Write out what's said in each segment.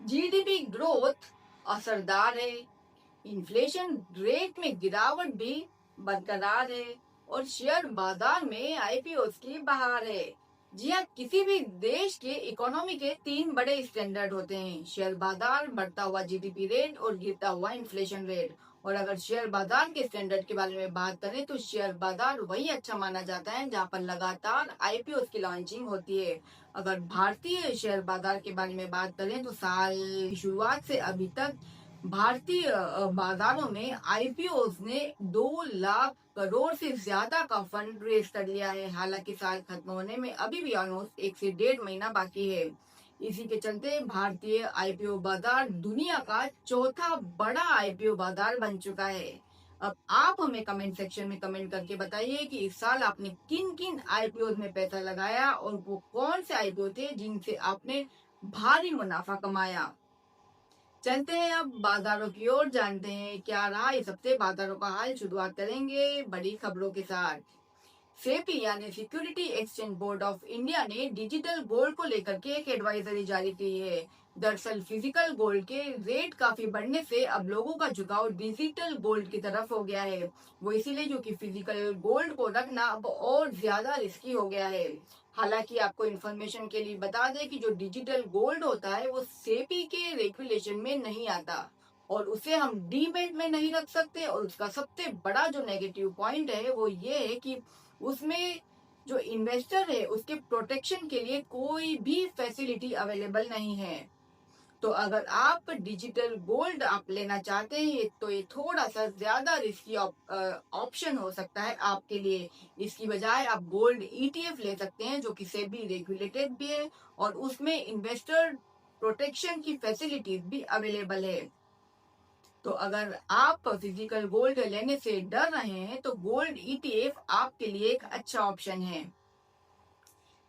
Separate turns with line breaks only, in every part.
GDP growth असरदार है, inflation rate में गिरावट भी बरकरार है और शेयर बाजार में आईपीओ की बहार है। जी हाँ, किसी भी देश के इकोनॉमी के तीन बड़े स्टैंडर्ड होते हैं: शेयर बाजार, बढ़ता हुआ जीडीपी रेट और गिरता हुआ इन्फ्लेशन रेट। और अगर शेयर बाजार के स्टैंडर्ड के बारे में बात करें तो शेयर बाजार वही अच्छा माना जाता है जहां पर लगातार आईपीओ की लॉन्चिंग होती है। अगर भारतीय शेयर बाजार के बारे में बात करें तो साल की शुरुआत से अभी तक भारतीय बाजारों में आईपीओ ने 2 लाख करोड़ से ज्यादा का फंड रेज कर लिया है। हालांकि साल खत्म होने में अभी भी ऑलमोस्ट 1 से 1.5 महीना बाकी है। इसी के चलते भारतीय आईपीओ बाजार दुनिया का चौथा बड़ा आईपीओ बाजार बन चुका है। अब आप हमें कमेंट सेक्शन में कमेंट करके बताइए कि इस साल आपने किन किन आईपीओ में पैसा लगाया और वो कौन से आईपीओ थे जिनसे आपने भारी मुनाफा कमाया। चलते हैं अब बाजारों की ओर, जानते हैं क्या रहा इस हफ्ते बाजारों का हाल। शुरुआत करेंगे बड़ी खबरों के साथ। सेबी यानी security exchange board of India ने डिजिटल गोल्ड को लेकर के एक एडवाइजरी जारी की है। दरअसल फिजिकल गोल्ड के रेट काफी बढ़ने से अब लोगों का झुकाव डिजिटल गोल्ड की तरफ हो गया है। वो इसीलिए क्योंकि फिजिकल गोल्ड को रखना अब और ज्यादा रिस्की हो गया है। हालांकि आपको इन्फॉर्मेशन के लिए बता दें कि जो डिजिटल गोल्ड होता है वो सेबी के रेगुलेशन में नहीं आता और उसे हम डीमेट में नहीं रख सकते। और उसका सबसे बड़ा जो नेगेटिव पॉइंट है वो ये है कि उसमें जो इन्वेस्टर है उसके प्रोटेक्शन के लिए कोई भी फैसिलिटी अवेलेबल नहीं है। तो अगर आप डिजिटल गोल्ड आप लेना चाहते हैं तो ये थोड़ा सा ज्यादा रिस्की ऑप्शन हो सकता है आपके लिए। इसकी बजाय आप गोल्ड ईटीएफ ले सकते हैं जो कि सेबी रेगुलेटेड भी है और उसमें इन्वेस्टर प्रोटेक्शन की फैसिलिटीज भी अवेलेबल है। तो अगर आप फिजिकल गोल्ड लेने से डर रहे हैं तो गोल्ड ईटीएफ आपके लिए एक अच्छा ऑप्शन है।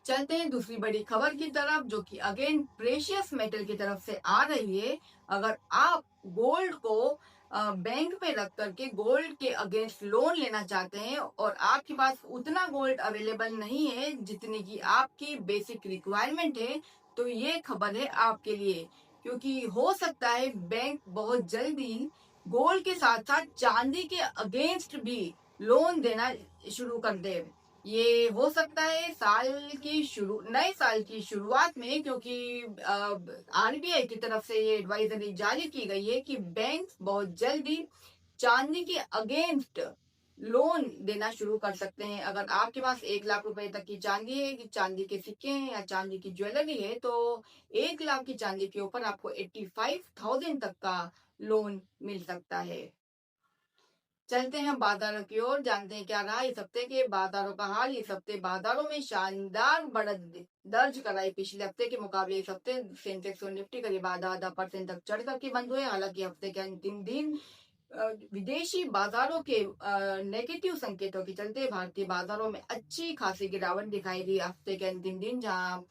चलते हैं दूसरी बड़ी खबर की तरफ जो कि अगेन प्रेशियस मेटल की तरफ से आ रही है। अगर आप गोल्ड को बैंक में रख करके गोल्ड के अगेंस्ट लोन लेना चाहते हैं और आपके पास उतना गोल्ड अवेलेबल नहीं है जितनी की आपकी बेसिक रिक्वायरमेंट है, तो ये खबर है आपके लिए। क्योंकि हो सकता है बैंक बहुत जल्दी गोल्ड के साथ साथ चांदी के अगेंस्ट भी लोन देना शुरू कर दे। ये हो सकता है नए साल की शुरुआत में, क्योंकि आरबीआई की तरफ से ये एडवाइजरी जारी की गई है कि बैंक बहुत जल्दी चांदी के अगेंस्ट लोन देना शुरू कर सकते हैं। अगर आपके पास 1 लाख रुपए तक की चांदी है, कि चांदी के सिक्के हैं या चांदी की ज्वेलरी है, तो 1 लाख की चांदी के ऊपर आपको 85,000 तक का लोन मिल सकता है। चलते हैं बाजारों की ओर, जानते हैं क्या रहा इस हफ्ते के बाजारों का हाल। इस हफ्ते बाजारों में शानदार बढ़त दर्ज कराई। पिछले हफ्ते के मुकाबले इस हफ्ते सेंसेक्स और निफ्टी करीब आधा% तक चढ़ करके बंद हुए। हालांकि हफ्ते के अंतिम दिन विदेशी बाजारों के नेगेटिव संकेतों के चलते भारतीय बाजारों में अच्छी खासी गिरावट दिखाई दी हफ्ते के अंतिम दिन, जहां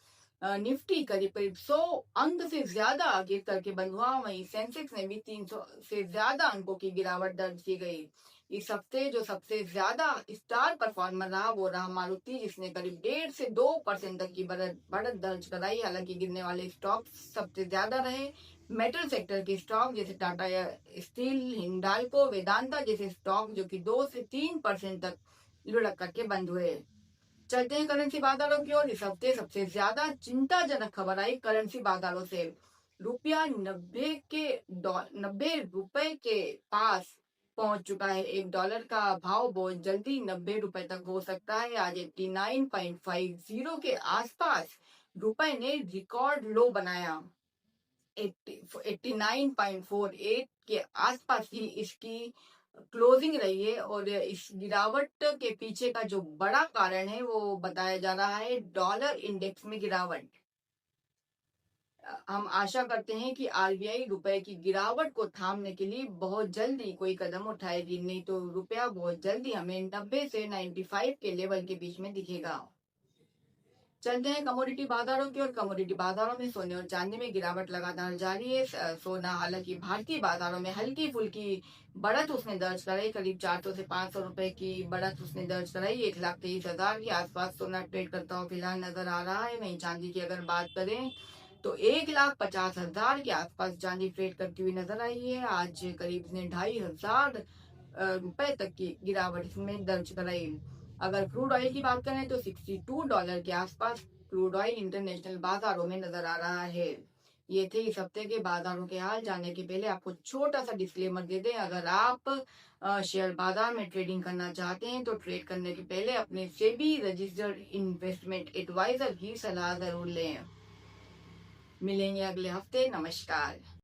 निफ्टी करीब करीब 100 अंक से ज्यादा गिर करके बंद हुआ। वहीं सेंसेक्स में भी 300 से ज्यादा अंकों की गिरावट दर्ज की गई। इस हफ्ते जो सबसे ज्यादा स्टार परफॉर्मर रहा वो रहा मारुति, जिसने करीब 1.5 से 2% तक की बढ़त दर्ज कराई। हालांकि गिरने वाले स्टॉक सबसे ज्यादा रहे मेटल सेक्टर के स्टॉक जैसे टाटा या स्टील, हिंडाल्को, वेदांता जैसे स्टॉक जो कि 2 से 3% तक लुढ़क करके बंद हुए। चलते हैं करेंसी बाजारों की ओर। इस हफ्ते सबसे ज्यादा चिंताजनक खबर आई करेंसी बाजारों से। रुपया 90 रुपए के पास पहुंच चुका है। $1 का भाव बहुत जल्दी 90 रुपए तक हो सकता है। आज 89.50 के आसपास रुपए ने रिकॉर्ड लो बनाया। 89.48 के आसपास ही इसकी क्लोजिंग रही है और इस गिरावट के पीछे का जो बड़ा कारण है वो बताया जा रहा है डॉलर इंडेक्स में गिरावट। हम आशा करते हैं कि आरबीआई रुपए की गिरावट को थामने के लिए बहुत जल्दी कोई कदम उठाएगी, नहीं तो रुपया बहुत जल्दी हमें 90 से 95 के लेवल के बीच में दिखेगा। चलते हैं कमोडिटी बाजारों की और कमोडिटी बाजारों में सोने और चांदी में गिरावट लगातार जारी है। सोना हालांकि भारतीय बाजारों में हल्की फुल्की बढ़त उसने दर्ज कराई। करीब 400 से 500 रुपए की बढ़त उसने दर्ज कराई। 1,23,000 के आसपास सोना ट्रेड करता हुआ फिलहाल नजर आ रहा है। वहीं चांदी की अगर बात करें तो 1,50,000 के आसपास चांदी ट्रेड करती हुई नजर आई है। आज करीब इसने 2,500 रुपए तक की गिरावट इसमें दर्ज कराई। अगर क्रूड ऑयल की बात करें तो $62 के आसपास क्रूड ऑयल इंटरनेशनल बाजारों में नजर आ रहा है। ये थे इस हफ्ते के बाजारों के हाल। जाने के पहले आपको छोटा सा डिस्क्लेमर दे दें, अगर आप शेयर बाजार में ट्रेडिंग करना चाहते हैं तो ट्रेड करने के पहले अपने सेबी रजिस्टर्ड इन्वेस्टमेंट एडवाइजर की सलाह जरूर लें। मिलेंगे अगले हफ्ते। नमस्कार।